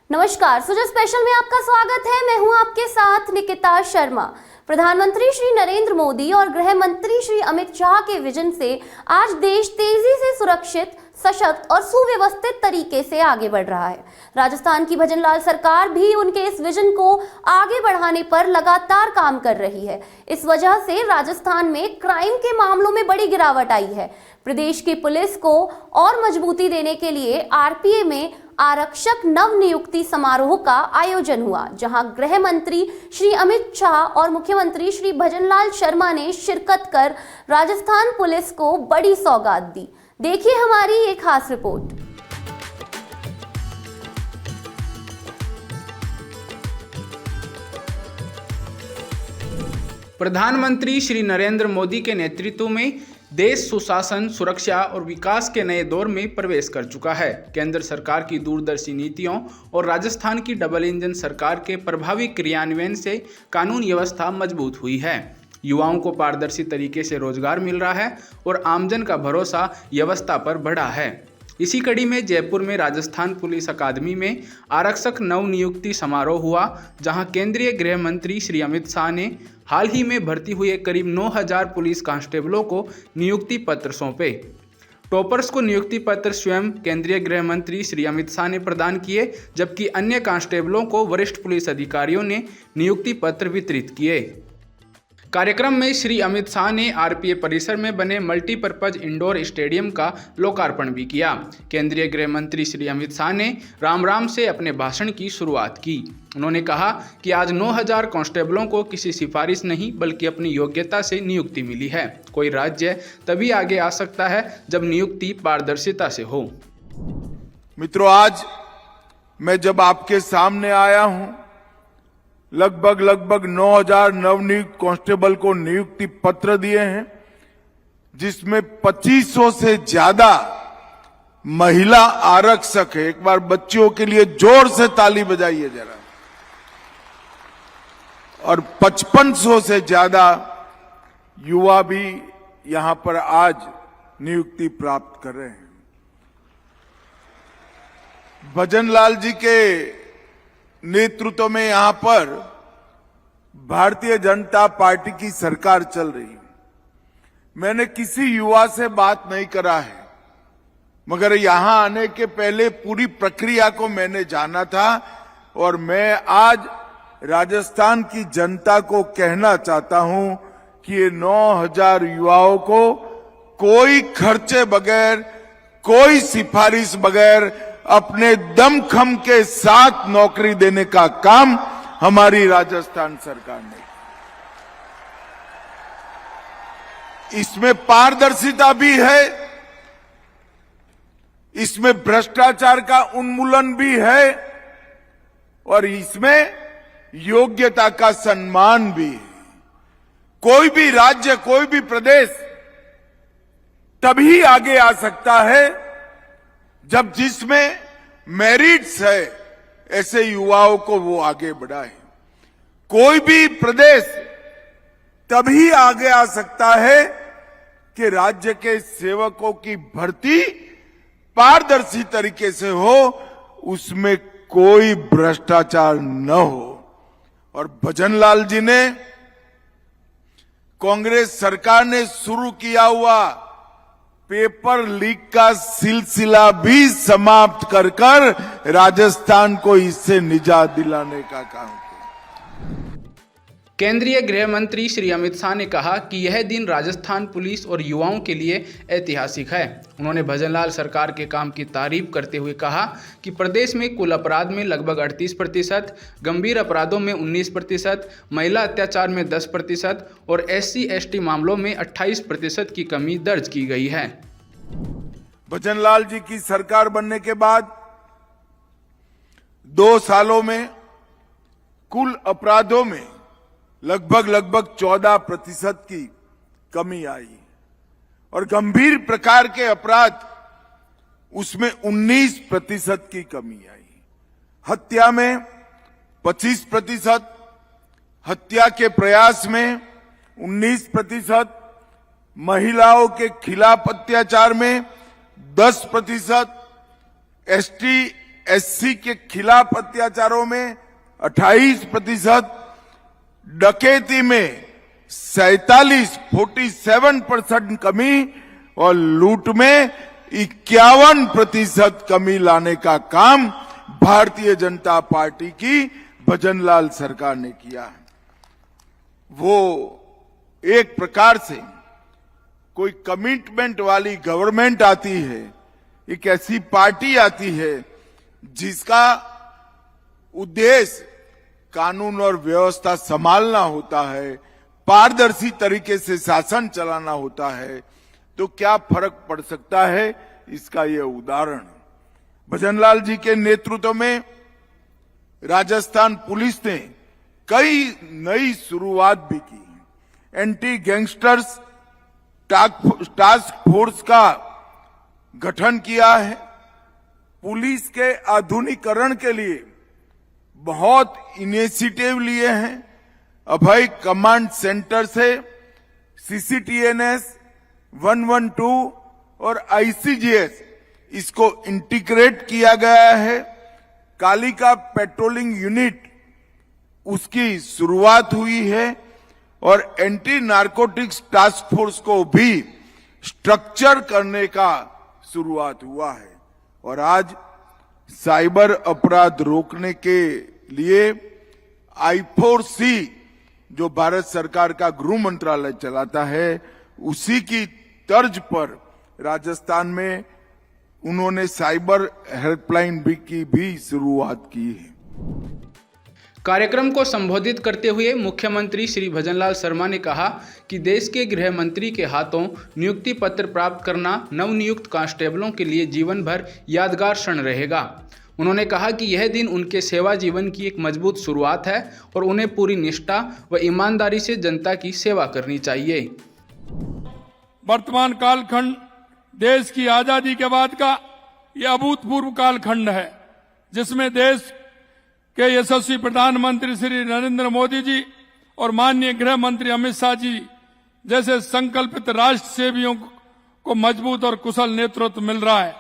नमस्कार, सुजय स्पेशल में आपका स्वागत है। मैं हूं आपके साथ निकिता शर्मा। प्रधानमंत्री श्री नरेंद्र मोदी और गृह मंत्री श्री अमित शाह के विजन से आज देश तेजी से सुरक्षित, सशक्त और सुव्यवस्थित तरीके से आगे बढ़ रहा है। राजस्थान की भजनलाल सरकार भी उनके इस विजन को आगे बढ़ाने पर लगातार काम कर रही है। इस वजह से राजस्थान में क्राइम के मामलों में बड़ी गिरावट आई है। प्रदेश की पुलिस को और मजबूती देने के लिए आरपीए में आरक्षक नव नियुक्ति समारोह का आयोजन हुआ, जहां गृह मंत्री श्री अमित शाह और मुख्यमंत्री श्री भजनलाल शर्मा ने शिरकत कर राजस्थान पुलिस को बड़ी सौगात दी। देखिए हमारी ये खास रिपोर्ट। प्रधानमंत्री श्री नरेंद्र मोदी के नेतृत्व में देश सुशासन, सुरक्षा और विकास के नए दौर में प्रवेश कर चुका है। केंद्र सरकार की दूरदर्शी नीतियों और राजस्थान की डबल इंजन सरकार के प्रभावी क्रियान्वयन से कानून व्यवस्था मजबूत हुई है। युवाओं को पारदर्शी तरीके से रोजगार मिल रहा है और आमजन का भरोसा व्यवस्था पर बढ़ा है। इसी कड़ी में जयपुर में राजस्थान पुलिस अकादमी में आरक्षक नव नियुक्ति समारोह हुआ, जहां केंद्रीय गृह मंत्री श्री अमित शाह ने हाल ही में भर्ती हुए करीब 9000 पुलिस कांस्टेबलों को नियुक्ति पत्र सौंपे। टॉपर्स को नियुक्ति पत्र स्वयं केंद्रीय गृह मंत्री श्री अमित शाह ने प्रदान किए, जबकि अन्य कांस्टेबलों को वरिष्ठ पुलिस अधिकारियों ने नियुक्ति पत्र वितरित किए। कार्यक्रम में श्री अमित शाह ने आरपीए परिसर में बने मल्टीपर्पज इंडोर स्टेडियम का लोकार्पण भी किया। केंद्रीय गृह मंत्री श्री अमित शाह ने राम राम से अपने भाषण की शुरुआत की। उन्होंने कहा कि आज 9000 कांस्टेबलों को किसी सिफारिश नहीं बल्कि अपनी योग्यता से नियुक्ति मिली है। कोई राज्य तभी आगे आ सकता है जब नियुक्ति पारदर्शिता से हो। मित्रों, आज मैं जब आपके सामने आया हूं, लगभग 9000 नवनियुक्त कांस्टेबल को नियुक्ति पत्र दिए हैं, जिसमें 2500 से ज्यादा महिला आरक्षक है। एक बार बच्चियों के लिए जोर से ताली बजाइए जरा। और 5500 से ज्यादा युवा भी यहां पर आज नियुक्ति प्राप्त कर रहे हैं। भजनलाल जी के नेतृत्व में यहां पर भारतीय जनता पार्टी की सरकार चल रही है। मैंने किसी युवा से बात नहीं करा है, मगर यहां आने के पहले पूरी प्रक्रिया को मैंने जाना था और मैं आज राजस्थान की जनता को कहना चाहता हूं कि ये 9000 युवाओं को कोई खर्चे बगैर, कोई सिफारिश बगैर अपने दमखम के साथ नौकरी देने का काम हमारी राजस्थान सरकार ने। इसमें पारदर्शिता भी है, इसमें भ्रष्टाचार का उन्मूलन भी है और इसमें योग्यता का सम्मान भी है। कोई भी राज्य, कोई भी प्रदेश तभी आगे आ सकता है जब जिसमें मेरिट्स है, ऐसे युवाओं को वो आगे बढ़ाए। कोई भी प्रदेश तभी आगे आ सकता है कि राज्य के सेवकों की भर्ती पारदर्शी तरीके से हो, उसमें कोई भ्रष्टाचार न हो। और भजनलाल जी ने, कांग्रेस सरकार ने शुरू किया हुआ पेपर लीक का सिलसिला भी समाप्त कर राजस्थान को इससे निजात दिलाने का काम किया। केंद्रीय गृह मंत्री श्री अमित शाह ने कहा कि यह दिन राजस्थान पुलिस और युवाओं के लिए ऐतिहासिक है। उन्होंने भजनलाल सरकार के काम की तारीफ करते हुए कहा कि प्रदेश में कुल अपराध में लगभग 38%, गंभीर अपराधों में 19%, महिला अत्याचार में 10% और SC/ST मामलों में 28% की कमी दर्ज की गई है। भजनलाल जी की सरकार बनने के बाद 2 सालों में कुल अपराधों में लगभग 14% की कमी आई और गंभीर प्रकार के अपराध उसमें 19% की कमी आई। हत्या में 25%, हत्या के प्रयास में 19%, महिलाओं के खिलाफ अत्याचार में 10%, ST एससी के खिलाफ अत्याचारों में 28%, डकैती में 47% कमी और लूट में 51% कमी लाने का काम भारतीय जनता पार्टी की भजनलाल सरकार ने किया है। वो एक प्रकार से कोई कमिटमेंट वाली गवर्नमेंट आती है, एक ऐसी पार्टी आती है जिसका उद्देश्य कानून और व्यवस्था संभालना होता है, पारदर्शी तरीके से शासन चलाना होता है, तो क्या फर्क पड़ सकता है, इसका यह उदाहरण। भजनलाल जी के नेतृत्व में राजस्थान पुलिस ने कई नई शुरुआत भी की। एंटी गैंगस्टर्स टास्क फोर्स का गठन किया है। पुलिस के आधुनिकीकरण के लिए बहुत इनिशिएटिव लिए हैं। अभय कमांड सेंटर से सीसीटीएनएस 112 और आईसीजीएस इसको इंटीग्रेट किया गया है। कालिका पेट्रोलिंग यूनिट उसकी शुरुआत हुई है और एंटी नारकोटिक्स टास्क फोर्स को भी स्ट्रक्चर करने का शुरुआत हुआ है। और आज साइबर अपराध रोकने के लिए I4C जो भारत सरकार का गृह मंत्रालय चलाता है, उसी की तर्ज पर राजस्थान में उन्होंने साइबर हेल्पलाइन की भी शुरुआत की है। कार्यक्रम को संबोधित करते हुए मुख्यमंत्री श्री भजनलाल शर्मा ने कहा कि देश के गृह मंत्री के हाथों नियुक्ति पत्र प्राप्त करना नवनियुक्त कांस्टेबलों के लिए जीवन भर यादगार क्षण रहेगा। उन्होंने कहा कि यह दिन उनके सेवा जीवन की एक मजबूत शुरुआत है और उन्हें पूरी निष्ठा व ईमानदारी से जनता की सेवा करनी चाहिए। वर्तमान कालखंड देश की आजादी के बाद का यह अभूतपूर्व कालखंड है, जिसमें देश के यशस्वी प्रधानमंत्री श्री नरेंद्र मोदी जी और माननीय गृह मंत्री अमित शाह जी जैसे संकल्पित राष्ट्र सेवियों को मजबूत और कुशल नेतृत्व मिल रहा है।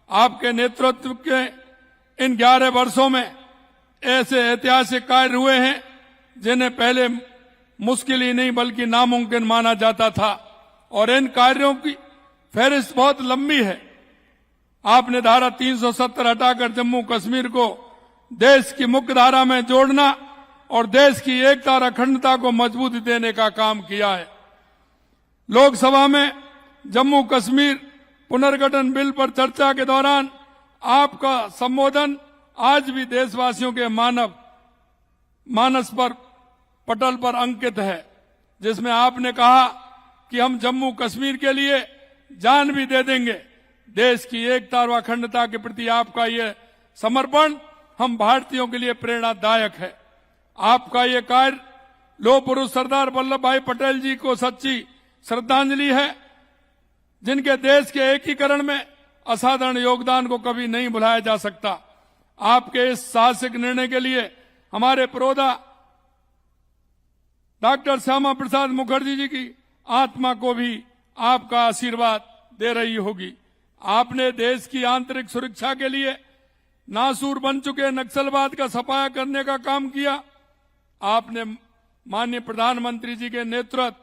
आपके नेतृत्व के इन 11 वर्षों में ऐसे ऐतिहासिक कार्य हुए हैं जिन्हें पहले मुश्किल ही नहीं बल्कि नामुमकिन माना जाता था, और इन कार्यों की फहरिस्त बहुत लंबी है। आपने धारा 370 हटाकर जम्मू कश्मीर को देश की मुख्य धारा में जोड़ना और देश की एकता और अखंडता को मजबूती देने का काम किया है। लोकसभा में जम्मू कश्मीर पुनर्गठन बिल पर चर्चा के दौरान आपका संबोधन आज भी देशवासियों के मानस पर पटल पर अंकित है, जिसमें आपने कहा कि हम जम्मू कश्मीर के लिए जान भी दे देंगे। देश की एकता और अखंडता के प्रति आपका ये समर्पण हम भारतीयों के लिए प्रेरणादायक है। आपका ये कार्य लौह पुरुष सरदार वल्लभ भाई पटेल जी को सच्ची श्रद्धांजलि है, जिनके देश के एकीकरण में असाधारण योगदान को कभी नहीं भुलाया जा सकता। आपके इस साहसिक निर्णय के लिए हमारे प्रोदा डॉक्टर श्यामा प्रसाद मुखर्जी जी की आत्मा को भी आपका आशीर्वाद दे रही होगी। आपने देश की आंतरिक सुरक्षा के लिए नासूर बन चुके नक्सलवाद का सफाया करने का काम किया। आपने माननीय प्रधानमंत्री जी के नेतृत्व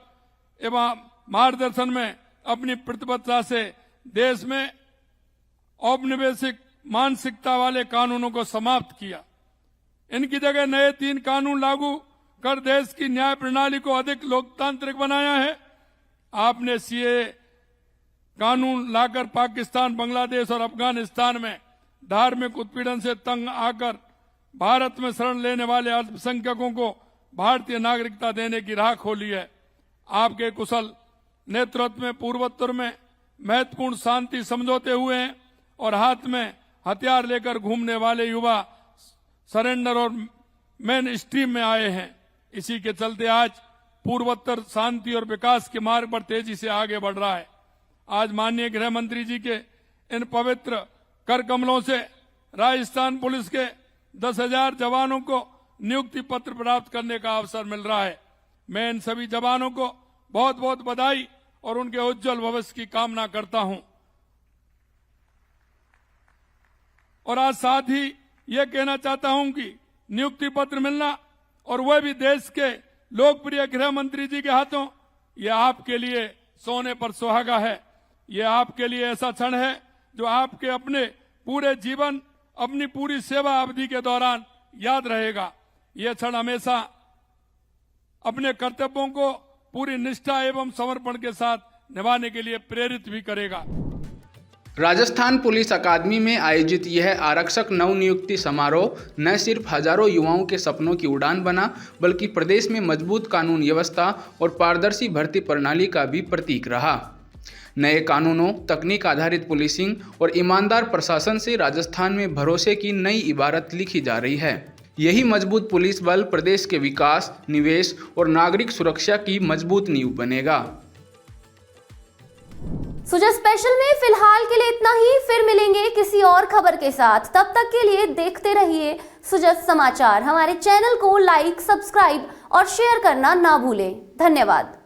एवं मार्गदर्शन में अपनी प्रतिबद्धता से देश में औपनिवेशिक मानसिकता वाले कानूनों को समाप्त किया। इनकी जगह नए 3 कानून लागू कर देश की न्याय प्रणाली को अधिक लोकतांत्रिक बनाया है। आपने सीए कानून लाकर पाकिस्तान, बांग्लादेश और अफगानिस्तान में धार्मिक उत्पीड़न से तंग आकर भारत में शरण लेने वाले अल्पसंख्यकों को भारतीय नागरिकता देने की राह खोली है। आपके कुशल नेतृत्व में पूर्वोत्तर में महत्वपूर्ण शांति समझौते हुए हैं और हाथ में हथियार लेकर घूमने वाले युवा सरेंडर और मेन स्ट्रीम में आए हैं। इसी के चलते आज पूर्वोत्तर शांति और विकास के मार्ग पर तेजी से आगे बढ़ रहा है। आज माननीय गृह मंत्री जी के इन पवित्र कर कमलों से राजस्थान पुलिस के 10,000 जवानों को नियुक्ति पत्र प्राप्त करने का अवसर मिल रहा है। मैं इन सभी जवानों को बहुत बहुत बधाई और उनके उज्जवल भविष्य की कामना करता हूं। और आज साथ ही ये कहना चाहता हूं कि नियुक्ति पत्र मिलना और वह भी देश के लोकप्रिय गृह मंत्री जी के हाथों, ये आपके लिए सोने पर सुहागा है। ये आपके लिए ऐसा क्षण है जो आपके अपने पूरे जीवन, अपनी पूरी सेवा अवधि के दौरान याद रहेगा। यह क्षण हमेशा अपने कर्तव्यों को पूरी निष्ठा एवं समर्पण के साथ निभाने के लिए प्रेरित भी करेगा। राजस्थान पुलिस अकादमी में आयोजित यह आरक्षक नवनियुक्ति समारोह न सिर्फ हजारों युवाओं के सपनों की उड़ान बना, बल्कि प्रदेश में मजबूत कानून व्यवस्था और पारदर्शी भर्ती प्रणाली का भी प्रतीक रहा। नए कानूनों, तकनीक आधारित पुलिसिंग और ईमानदार प्रशासन से राजस्थान में भरोसे की नई इबारत लिखी जा रही है। यही मजबूत पुलिस बल प्रदेश के विकास, निवेश और नागरिक सुरक्षा की मजबूत नींव बनेगा। सुजा स्पेशल में फिलहाल के लिए इतना ही, फिर मिलेंगे किसी और खबर के साथ। तब तक के लिए देखते रहिए सुजा समाचार। हमारे चैनल को लाइक, सब्सक्राइब और शेयर करना ना भूलें। धन्यवाद।